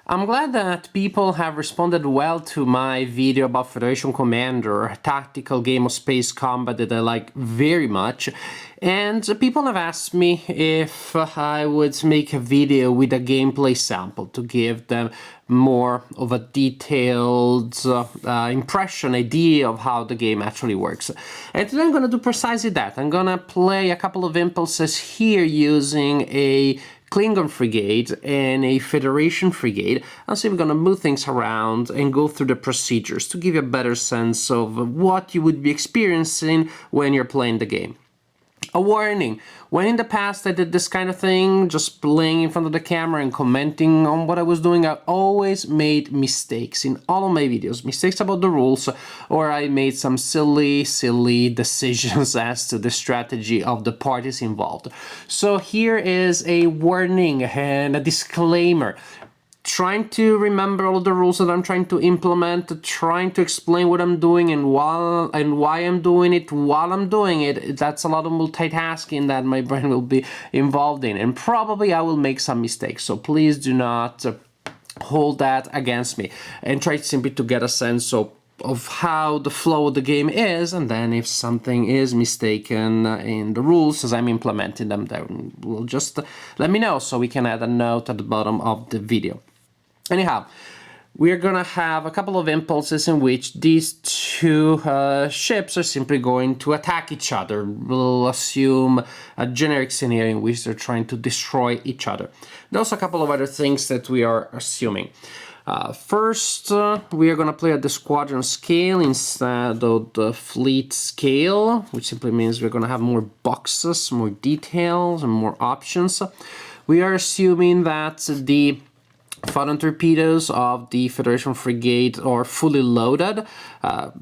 I'm glad that people have responded well to my video about Federation Commander, a tactical game of space combat that I like very much. And people have asked me if I would make a video with a gameplay sample to give them more of a detailed impression, idea of how the game actually works. And today I'm going to do precisely that. I'm going to play a couple of impulses here using a Klingon frigate and a Federation frigate. I'll see if we're going to move things around and go through the procedures to give you a better sense of what you would be experiencing when you're playing the game. A warning, when in the past I did this kind of thing, just playing in front of the camera and commenting on what I was doing, I always made mistakes in all of my videos. Mistakes about the rules, or I made some silly decisions as to the strategy of the parties involved. So here is a warning and a disclaimer. Trying to remember all the rules that I'm trying to implement, trying to explain what I'm doing and why I'm doing it while I'm doing it. That's a lot of multitasking that my brain will be involved in, and probably I will make some mistakes. So please do not hold that against me, and try simply to get a sense of how the flow of the game is, and then if something is mistaken in the rules as I'm implementing them, then we'll just let me know so we can add a note at the bottom of the video. Anyhow, we're gonna have a couple of impulses in which these two ships are simply going to attack each other. We'll assume a generic scenario in which they're trying to destroy each other. There's also a couple of other things that we are assuming. First, we are going to play at the squadron scale instead of the fleet scale, which simply means we're going to have more boxes, more details, and more options. We are assuming that the photon torpedoes of the Federation frigate are fully loaded,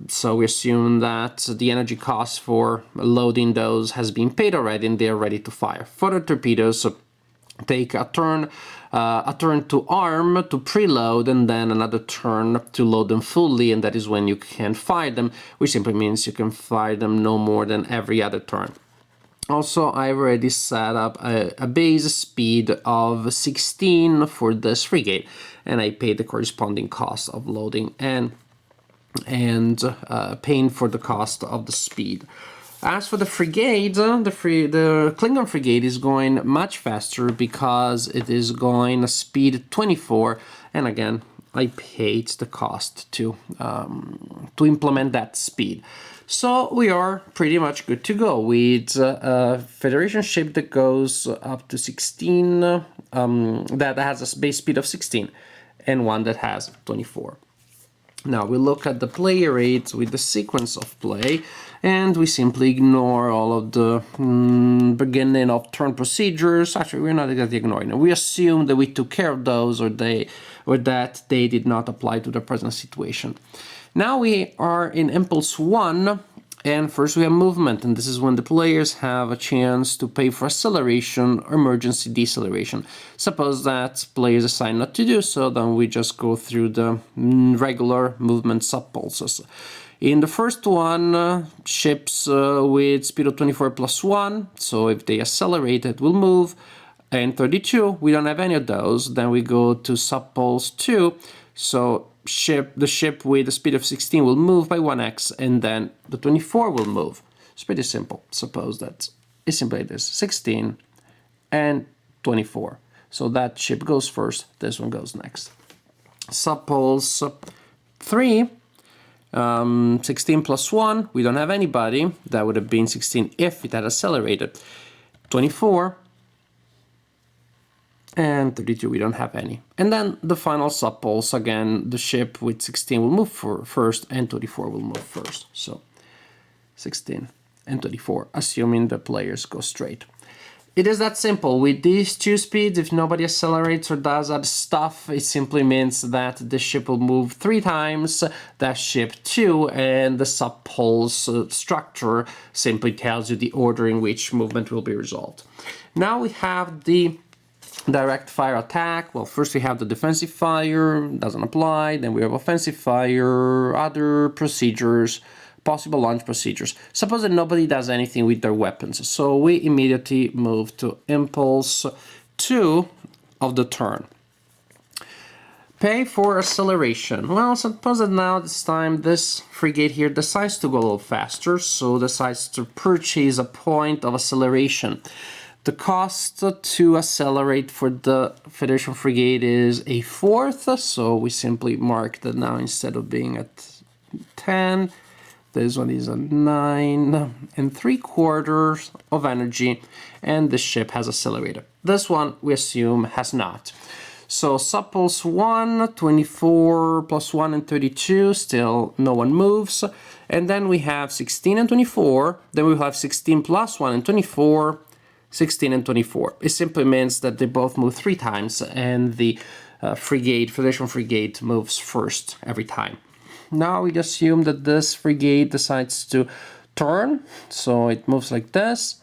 so we assume that the energy cost for loading those has been paid already and they're ready to fire. Photon torpedoes take a turn to arm, to preload, and then another turn to load them fully, and that is when you can fire them, which simply means you can fire them no more than every other turn. Also, I've already set up a base speed of 16 for this frigate, and I paid the corresponding cost of loading and paying for the cost of the speed. As for the frigate, the Klingon frigate is going much faster because it is going a speed 24, and again, I paid the cost to implement that speed. So we are pretty much good to go with a Federation ship that goes up to 16, that has a base speed of 16, and one that has 24. Now we look at the play rates with the sequence of play, and we simply ignore all of the beginning of turn procedures. Actually, we're not exactly ignoring them. We assume that we took care of those, or that they did not apply to the present situation. Now we are in Impulse 1, and first we have movement, and this is when the players have a chance to pay for acceleration or emergency deceleration. Suppose that players decide not to do so, then we just go through the regular movement subpulses. In the first one, ships with speed of 24 plus 1, so if they accelerate it will move, and 32, we don't have any of those, then we go to subpulse 2, so the ship with a speed of 16 will move by 1x, and then the 24 will move. It's pretty simple. Suppose that it's simply like this, 16 and 24. So that ship goes first, this one goes next. Subpulse 3, 16 plus 1, we don't have anybody. That would have been 16 if it had accelerated. 24, and 32, we don't have any. And then the final subpulse, again, the ship with 16 will move first, and 24 will move first. So 16 and 24, assuming the players go straight. It is that simple. With these two speeds, if nobody accelerates or does other stuff, it simply means that the ship will move 3 times, that ship 2, and the subpulse structure simply tells you the order in which movement will be resolved. Now we have the direct fire attack. Well, first we have the defensive fire, doesn't apply. Then we have offensive fire, other procedures, possible launch procedures. Suppose that nobody does anything with their weapons, so we immediately move to impulse 2 of the turn. Pay for acceleration. Well, suppose that now this time this frigate here decides to go a little faster, so decides to purchase a point of acceleration. The cost to accelerate for the Federation frigate is a fourth, so we simply mark that now instead of being at 10, this one is a 9 3/4 of energy, and the ship has accelerated. This one we assume has not. So suppulse 1, 24 plus 1 and 32, still no one moves. And then we have 16 and 24, then we have 16 plus 1 and 24, 16 and 24. It simply means that they both move 3 times, and the Federation frigate moves first every time. Now we assume that this frigate decides to turn, so it moves like this,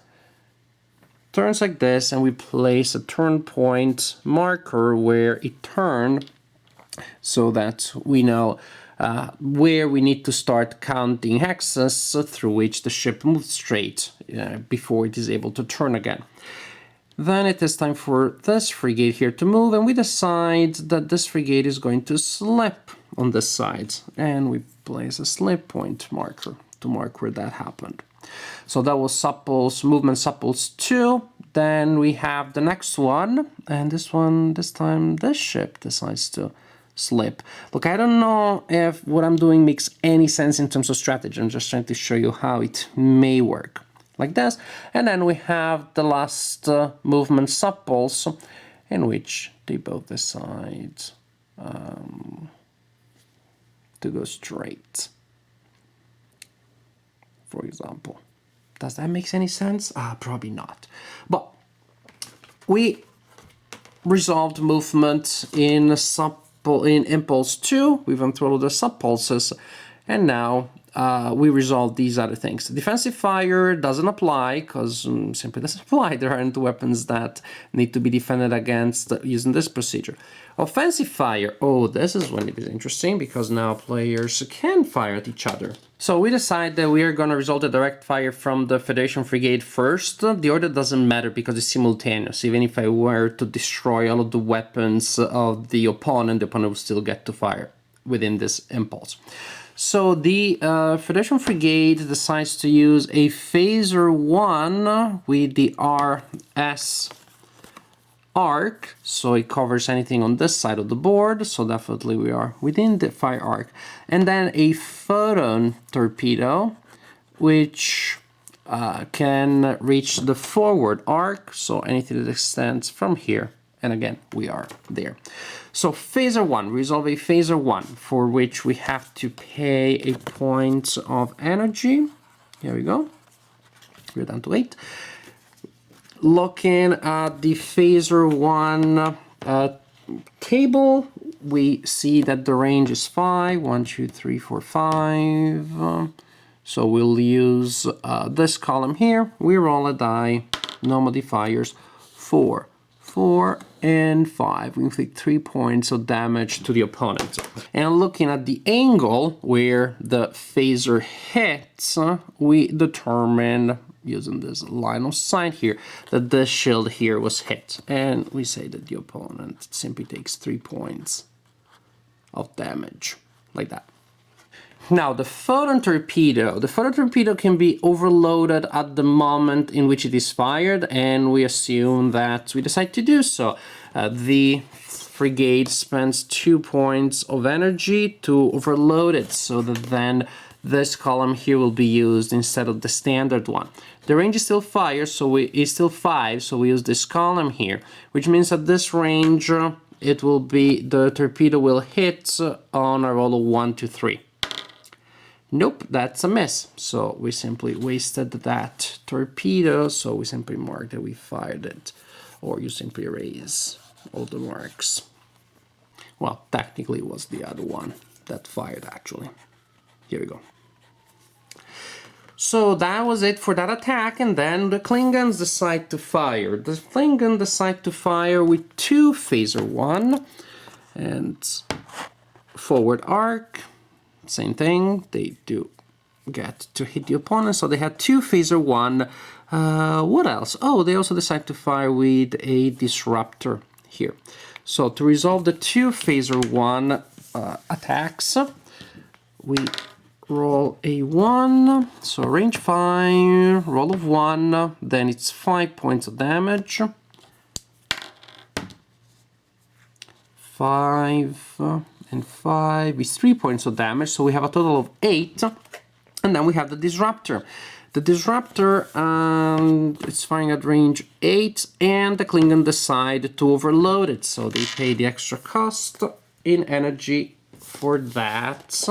turns like this, and we place a turn point marker where it turned, so that we know where we need to start counting hexes through which the ship moves straight before it is able to turn again. Then it is time for this frigate here to move, and we decide that this frigate is going to slip on this side, and we place a slip point marker to mark where that happened. So that was movement suppulse 2. Then we have the next one, and this time this ship decides to slip. Look, I don't know if what I'm doing makes any sense in terms of strategy. I'm just trying to show you how it may work. Like this. And then we have the last movement suppulse, in which they both decide to go straight, for example. Does that make any sense? Probably not. But we resolved movement in impulse 2. We've unthrottled the suppulses, and now we resolve these other things. Defensive fire doesn't apply because simply doesn't apply. There aren't weapons that need to be defended against using this procedure. Offensive fire, oh, this is when it is interesting because now players can fire at each other. So we decide that we are going to result a direct fire from the Federation frigate first. The order doesn't matter because it's simultaneous. Even if I were to destroy all of the weapons of the opponent will still get to fire within this impulse. So the Federation frigate decides to use a phaser 1 with the RS arc, so it covers anything on this side of the board, so definitely we are within the fire arc. And then a photon torpedo, which can reach the forward arc, so anything that extends from here. And again, we are there. So phaser 1, resolve a phaser 1, for which we have to pay a point of energy. Here we go. We're down to 8. Looking at the phaser 1 table, we see that the range is 5. 1, 2, 3, 4, 5. So we'll use this column here. We roll a die, no modifiers, 4, 4, and 5. We inflict 3 points of damage to the opponent. And looking at the angle where the phaser hits, we determine, using this line of sight here, that this shield here was hit. And we say that the opponent simply takes 3 points of damage, like that. Now, the photon torpedo can be overloaded at the moment in which it is fired, and we assume that we decide to do so. The frigate spends 2 points of energy to overload it, so that then this column here will be used instead of the standard one. The range is still 5, so we use this column here, which means that this range, the torpedo will hit on a roll of 1 to 3. Nope, that's a miss. So we simply wasted that torpedo, so we simply mark that we fired it. Or you simply erase all the marks. Well, technically it was the other one that fired, actually. Here we go. So that was it for that attack, and then the Klingons decide to fire. The Klingon decide to fire with 2 phaser 1 and forward arc. Same thing, they do get to hit the opponent, so they had 2 phaser 1. What else? Oh, they also decide to fire with a disruptor here. So to resolve the two phaser 1 attacks, we roll a 1, so range 5, roll of 1, then it's 5 points of damage. 5 and 5 is 3 points of damage, so we have a total of 8. And then we have the Disruptor. The Disruptor, it's firing at range 8, and the Klingon decide to overload it, so they pay the extra cost in energy for that.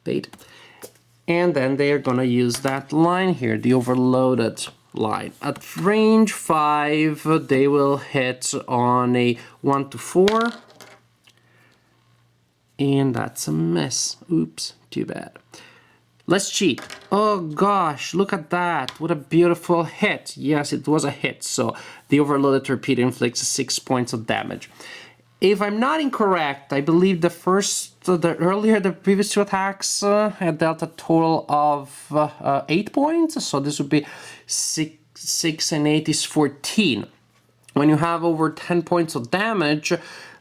Paid. And then they are gonna use that line here, the overloaded line. At range 5, they will hit on a 1 to 4. And that's a miss. Oops, too bad. Let's cheat. Oh gosh, look at that. What a beautiful hit. Yes, it was a hit. So the overloaded torpedo inflicts 6 points of damage. If I'm not incorrect, I believe the previous two attacks had dealt a total of 8 points. So this would be 6 and 8 is 14. When you have over 10 points of damage,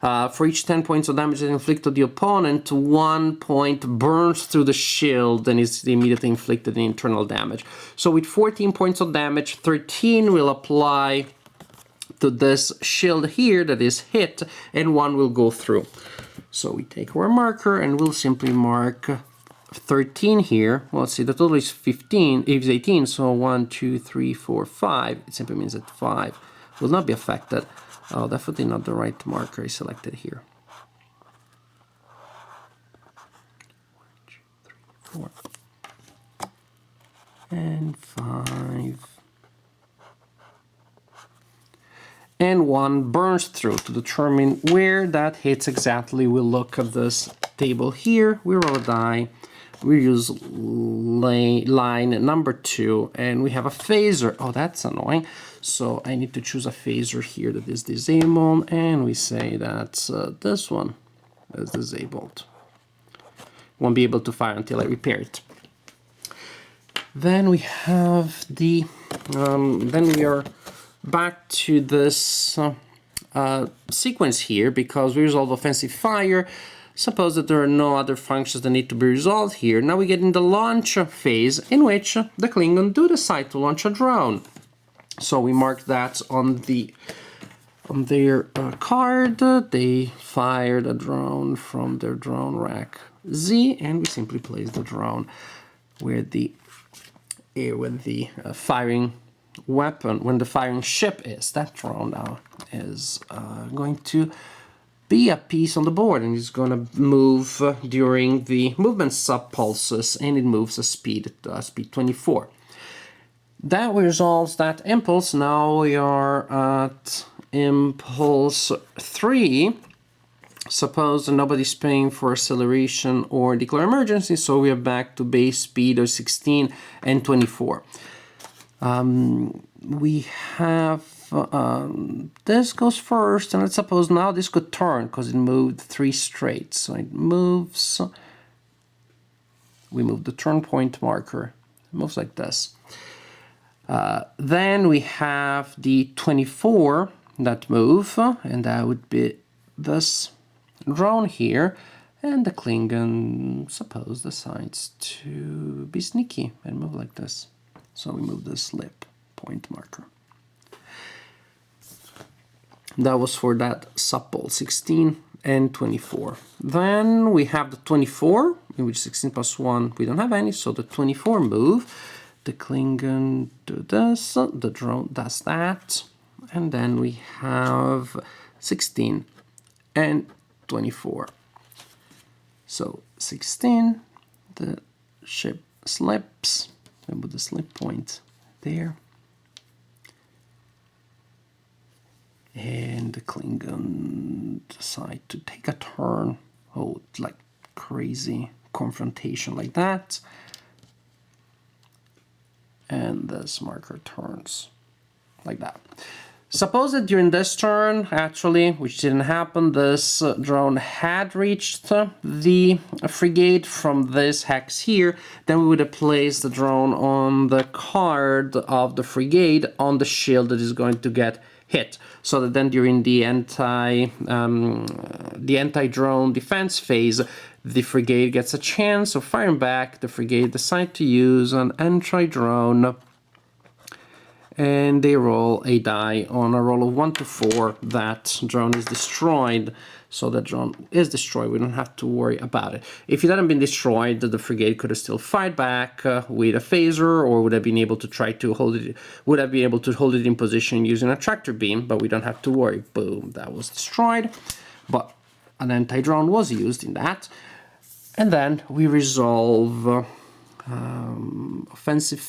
for each 10 points of damage that inflicted on the opponent, 1 point burns through the shield and is immediately inflicted in internal damage. So with 14 points of damage, 13 will apply to this shield here that is hit, and 1 will go through. So we take our marker and we'll simply mark 13 here. Well, let's see, the total is 15, it is 18, so 1, 2, 3, 4, 5. It simply means that 5 will not be affected. Oh, definitely not the right marker I selected here. 1, 2, 3, 4. And 5. And 1 burns through. To determine where that hits exactly, we'll look at this table here. We roll a die. We use line number 2, and we have a phaser. Oh, that's annoying. So I need to choose a phaser here that is disabled, and we say that this one is disabled. Won't be able to fire until I repair it. Then we have the, then we are back to this sequence here, because we resolve offensive fire. Suppose that there are no other functions that need to be resolved here. Now we get in the launch phase, in which the Klingon do decide to launch a drone. So we mark that on their card. They fired a drone from their drone rack Z, and we simply place the drone where the firing weapon, when the firing ship is. That drone now is going to be a piece on the board, and it's going to move during the movement subpulses, and it moves at speed 24. That resolves that impulse. Now we are at impulse 3. Suppose nobody's paying for acceleration or declare emergency, so we are back to base speed of 16 and 24. We have this goes first, and let's suppose now this could turn because it moved 3 straight. So it moves. We move the turn point marker. It moves like this. Then we have the 24 that move, and that would be this drone here. And the Klingon, suppose, decides to be sneaky and move like this. So we move the slip point marker. That was for that supple 16 and 24. Then we have the 24, in which 16 plus 1, we don't have any, so the 24 move. The Klingon do this, the drone does that, and then we have 16 and 24. So 16, the ship slips, and with the slip point there. And the Klingon decide to take a turn. Oh, like crazy confrontation like that. And this marker turns like that. Suppose that during this turn, actually, which didn't happen, this drone had reached the frigate from this hex here, then we would have placed the drone on the card of the frigate on the shield that is going to get hit, so that then during the anti-drone defense phase, the frigate gets a chance of firing back. The frigate decides to use an anti-drone, and they roll a die. On a roll of 1 to 4, that drone is destroyed. So the drone is destroyed. We don't have to worry about it. If it hadn't been destroyed, the frigate could have still fired back with a phaser, or would have been able to try to hold it. Would have been able to hold it in position using a tractor beam. But we don't have to worry. Boom, that was destroyed. But an anti-drone was used in that, and then we resolve offensive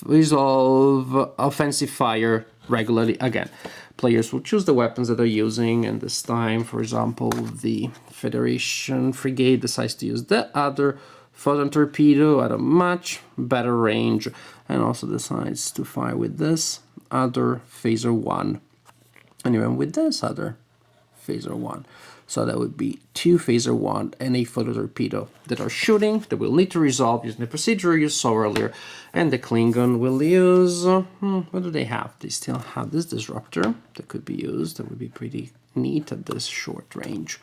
fire regularly again. Players will choose the weapons that they're using, and this time, for example, the Federation frigate decides to use the other photon torpedo at a much better range, and also decides to fire with this other phaser 1, and even with this other phaser 1. So that would be 2 phaser 1 and a photon torpedo that are shooting, that will need to resolve using the procedure you saw earlier. And the Klingon will use, what do they have? They still have this disruptor that could be used. That would be pretty neat at this short range.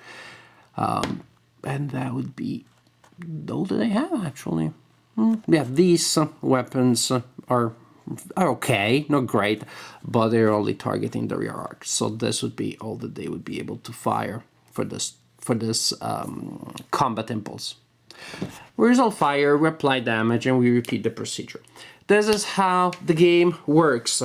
And that would be all that they have, actually. Yeah, these weapons are okay, not great, but they're only targeting the rear arc. So this would be all that they would be able to fire for this combat impulse. We resolve fire, we apply damage, and we repeat the procedure. This is how the game works.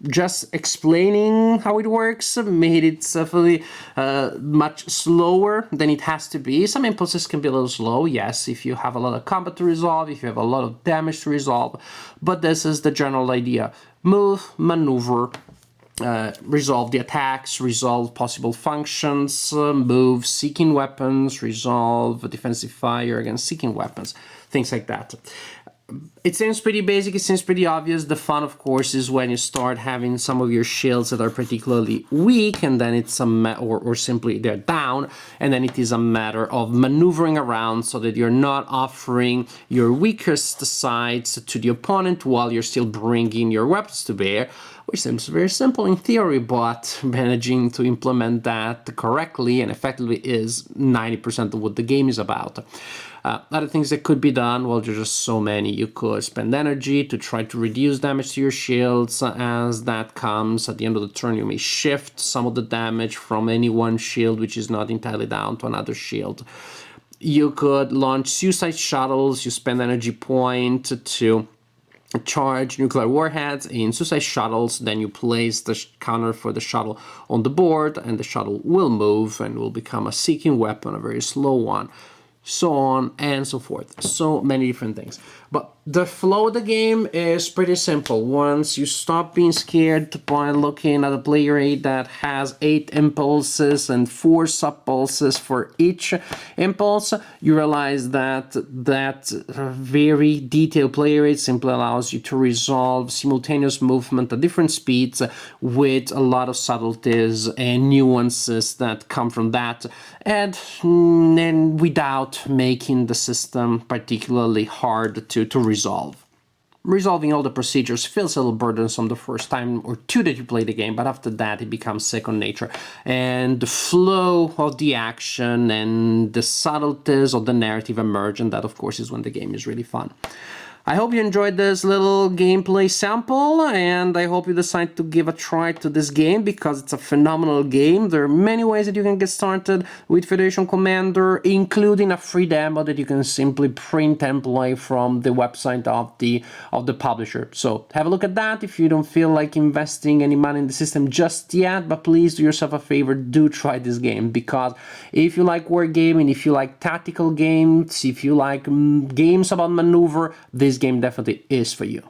Just explaining how it works made it definitely much slower than it has to be. Some impulses can be a little slow, yes, if you have a lot of combat to resolve, if you have a lot of damage to resolve, but this is the general idea. Move, maneuver, resolve the attacks, resolve possible functions, move seeking weapons, resolve defensive fire against seeking weapons, things like that. It seems pretty basic, it seems pretty obvious. The fun, of course, is when you start having some of your shields that are particularly weak, and then it's or simply they're down, and then it is a matter of maneuvering around so that you're not offering your weakest sides to the opponent while you're still bringing your weapons to bear, which seems very simple in theory, but managing to implement that correctly and effectively is 90% of what the game is about. Other things that could be done, well, there's just so many. You could spend energy to try to reduce damage to your shields. As that comes, at the end of the turn, you may shift some of the damage from any one shield, which is not entirely down, to another shield. You could launch suicide shuttles. You spend energy point to charge nuclear warheads in suicide shuttles, then you place the counter for the shuttle on the board, and the shuttle will move and will become a seeking weapon, a very slow one, so on and so forth. So many different things. But the flow of the game is pretty simple. Once you stop being scared by looking at a player aid that has 8 impulses and 4 sub-pulses for each impulse, you realize that that very detailed player aid simply allows you to resolve simultaneous movement at different speeds with a lot of subtleties and nuances that come from that, and without making the system particularly hard to resolve. Resolving all the procedures feels a little burdensome the first time or two that you play the game, but after that it becomes second nature. And the flow of the action and the subtleties of the narrative emerge, and that of course is when the game is really fun. I hope you enjoyed this little gameplay sample, and I hope you decide to give a try to this game because it's a phenomenal game. There are many ways that you can get started with Federation Commander, including a free demo that you can simply print and play from the website of the publisher. So have a look at that if you don't feel like investing any money in the system just yet, but please do yourself a favor, do try this game, because if you like wargaming, if you like tactical games, if you like games about maneuver, this game definitely is for you.